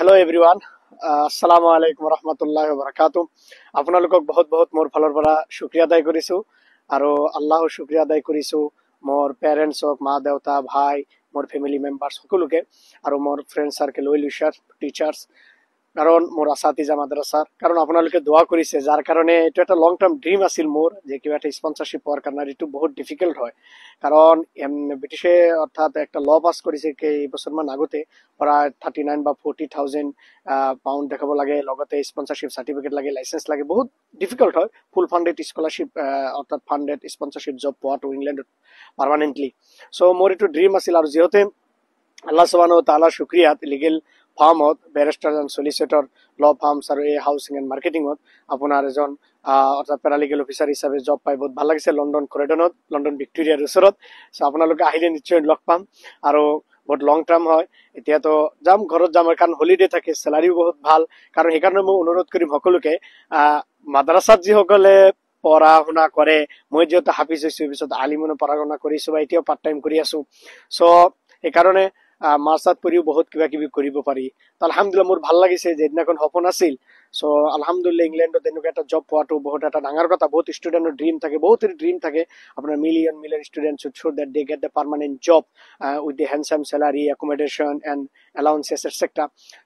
hello everyone अस्सलामु आलैकुम रहमतुल्लाहि व बाराकातुहू আপোনালোকক বহুত বহুত মোৰ ফালৰ পৰা শুকৰিয়া আদায় কৰিছো আৰু আল্লাহৰ শুকৰিয়া আদায় কৰিছো মোৰ পেৰেন্টছক মা দেউতা ভাই মোৰ ফ্যামিলি মেম্বাৰছ সকলোকে আৰু মোৰ ফ্ৰেন্ড সাৰ্কেল ওয়েল উইশাৰ টিচাৰ্স কারণ মোর আসাতিজা মাদ্রাসার কারণ আপনাদেরকে দোয়া করেছে যার কারণে এটা একটা লং টার্ম ড্রিম আছিল মোর যে কিবা একটা স্পন্সরশিপ পাওয়ার কারণে এটা বহুত ডিফিকাল্ট হয় কারণ ব্রিটিশে অর্থাৎ একটা ল পাস করেছে এই বছর মান আগতে প্রায় 39 বা 40,000 পাউন্ড দেখাব লাগে লগতে স্পন্সরশিপ সার্টিফিকেট লাগে লাইসেন্স লাগে বহুত ডিফিকাল্ট হয় ফুল ফান্ডেড স্কলারশিপ অর্থাৎ ফান্ডেড স্পন্সরশিপ জব পাওয়াটো ইংল্যান্ডত পার্মানেন্টলি সো মোর এটা ড্রিম আছিল আর যেহেতু আল্লাহ সুবহানাহু ওয়া তাআলা শুকরিয়াত লিগেল ফার্মত barrister and solicitor law firms আর এই হাউসিং এন্ড মার্কেটিংত আপনার এজন অর্থাৎ প্যারালিগেল অফিসার হিসাবে জব পাই বহুত ভাল লাগিছে লন্ডন করিডনত লন্ডন ভিক্টোরিয়ার ওচৰত সো আপোনালোকে আহিলে নিশ্চয় লগ পাম আৰু বহুত লং টাৰ্ম হয় এতিয়া তো যাম ঘৰত যাম কাৰণ হলিডে থাকে স্যালাৰিও বহুত ভাল কাৰণ সেইকাৰণে মই অনুৰোধ কৰিম সকলোকে মাদ্ৰাসাত যিসকলে পঢ়া শুনা কৰে মই যেহেতু হাফিজ হৈছো পিছত আলিমনো পঢ়া শুনা কৰিছো বা এতিয়াও পাৰ্ট টাইম কৰি আছো সো সেইকাৰণে মাৰ্চাত পঢ়িও বহুত কিবা কিবি কৰিব পাৰি তো আলহামদুলিল্লাহ মোৰ ভাল লাগিছে যে দিনাখন সপোন আছিল সো আলহামদুলিল্লাহ ইংল্যান্ডত এনেকুৱা এটা জব পোৱাটো বহুত এটা ডাঙৰ কথা বহুত ষ্টুডেন্টৰ ড্ৰিম থাকে বহুত ড্ৰিম থাকে আপোনাৰ million students should that they get the permanent job with the handsome salary accommodation and allowances etc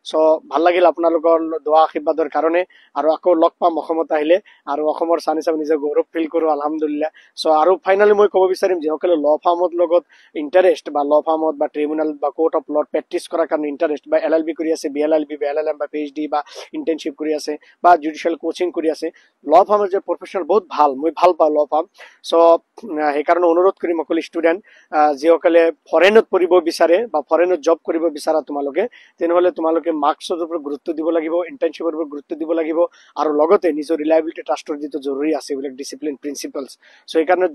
so ভাল লাগিল আপোনালোকৰ দোৱা আশীৰ্বাদৰ কাৰণে আৰু আকৌ লগ পাম অসমত আহিলে আৰু অসমৰ চান হিচাপে নিজে গৌৰৱ ফিল কৰো আলহামদুলিল্লাহ সো আৰু ফাইনালি মই ক'ব বিচাৰিম যে সকলে ল ফাৰ্মত লগত ইন্টাৰেষ্ট বা ল ফাৰ্মত বা ট্ৰিবিউনাল বা কোৰ্ট অফ ল প্ৰ্যাকটিস কৰাৰ কাৰণে ইন্টাৰেস্ট বা এলএলবি কৰি আছে বিএলএলবি বা এলএলএম বা পিএইচডি বা ইন্টাৰ্নশিপ কৰি আছে বা জুডিশিয়াল কোচিং কৰি আছে ল ফাৰ্মৰ যে প্ৰফেশনাল বহুত ভাল মই ভাল পাওঁ ল ফাৰ্ম সো সেইকাৰণে অনুৰোধ কৰিম সকলো ষ্টুডেন্ট যিসকলে ফৰেনত পঢ়িব বিচাৰে বা ফৰেনত জব কৰিব বিচাৰা তোমালোকে তেনেহলে তোমালোকে মাৰ্কছৰ ওপৰত গুৰুত্ব দিব লাগিব ইন্টাৰ্নশিপৰ ওপৰত গুৰুত্ব দিব লাগিব আৰু লগতে নিজৰ ৰিলায়েবিলিটি ট্ৰাষ্টৰ যিটো জৰুৰী আছে এইবিলাক ডিসিপ্লিন প্ৰিন্সিপলস সো সেইকাৰণে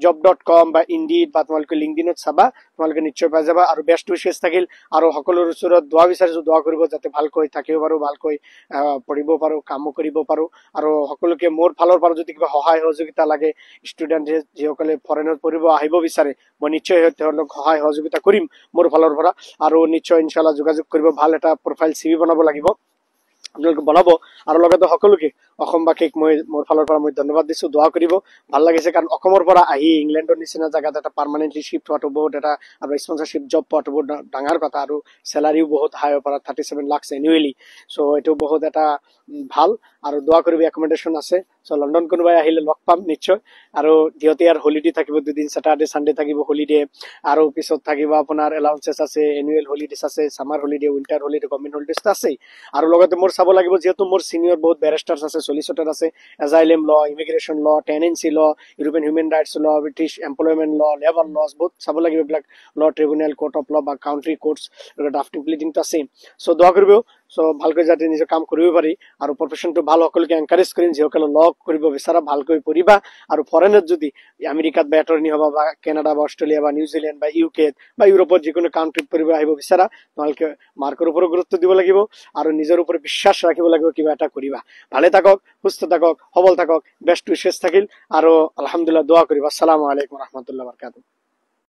job.com বা ইনডিড বা তোমালোকে লিংকডিনত চাবা তোমালোকে নিশ্চয় পাই যাবা আৰু বেষ্ট উইশেছ থাকিল আৰু সকলোৰ ওচৰত দোৱা বিচাৰিছো দোৱা কৰিব যাতে ভালকৈ থাকিব পাৰো ভালকৈ পঢ়িব পাৰো কাম কৰিব পাৰো আৰু সকলোকে মোৰ ফালৰ পৰা যদি কিবা সহায় সহযোগিতা লাগে ষ্টুডেন্ট যিসকলে ফৰেনত পঢ়িব আহিব বিচাৰে মই নিশ্চয় তেওঁলোকক সহায় সহযোগিতা কৰিম মোৰ ফালৰ পৰা আৰু নিশ্চয় ইনশাআল্লাহ যোগাযোগ কৰিব ভাল এটা প্ৰফাইল সিভি বনাব লাগিব আপোনালোকে বনাব আৰু লগতে সকলোকে অসমবাসীক মই মোৰ ফালৰ পৰা মই ধন্যবাদ দিছো দোৱা কৰিব ভাল লাগিছে কাৰণ অসমৰ পৰা আহি ইংল্যান্ডৰ নিচিনা জায়গাত এটা পাৰ্মানেন্টলি শিফট হোৱাটো বহুত এটা আৰু স্পন্সৰশিপ জব পোৱাটো বহুত ডাঙৰ কথা আৰু স্যালাৰিও বহুত হাই পৰা 37 লাখ এনুৱেলি সো এটো বহুত এটা ভাল আৰু দোৱা কৰিব একমোডেশন আছে সো লন্ডন কোনোবাই আহিলে লগ পাম নিশ্চয় আৰু দিয়তে আৰ হলিডে থাকিব দুদিন স্যাটাৰডে সানডে থাকিব হলিডে আৰু পিছত থাকিব আপোনাৰ এলাউন্সেস আছে এনুৱেল হলিডেজ আছে summer holiday winter holiday government holidays আছে আৰু লগতে মোৰ চাব লাগিব যেহেতু মোৰ সিনিয়র বহুত ব্যারিস্টার্স আছে সলিসিটর আছে অ্যাজাইলাম ল immigration law tenancy law European human rights law British employment law labour laws বহুত চাব লাগিব এইবিলাক ল ট্রিবিউনাল কোর্ট অফ ল বা কাউন্ট্রি কোর্টস ড্রাফটিং প্লিডিং তো আছে সো দোয়া কৰিব সো ভালকৈ যাতে নিজৰ কাম কৰিব পাৰি আৰু প্ৰফেশনটো ভাল সকলোকে এনকাৰেজ কৰিম যিসকলে ল কৰিব বিচাৰা ভালকৈ পঢ়িবা আৰু ফৰেনত যদি আমেৰিকাত বা এটৰ্নি হবা বা কানাডা বা অস্ট্ৰেলিয়া বা নিউজিল্যান্ড বা ইউকে বা ইউৰোপৰ যিকোনো কাউন্ট্ৰিত পঢ়িব আহিব বিচাৰা তোমালোকে মাৰ্কৰ ওপৰত গুৰুত্ব দিব লাগিব আৰু নিজৰ ওপৰত বিশ্বাস ৰাখিব লাগিব কিবা এটা কৰিবা ভালে থাকক সুস্থ থাকক সবল থাকক বেষ্ট উইশেছ থাকিল আৰু আলহামদুলিল্লাহ দোয়া কৰিবা আসসালামু আলাইকুম ওয়া ৰাহমাতুল্লাহি ওয়া বাৰাকাতুহু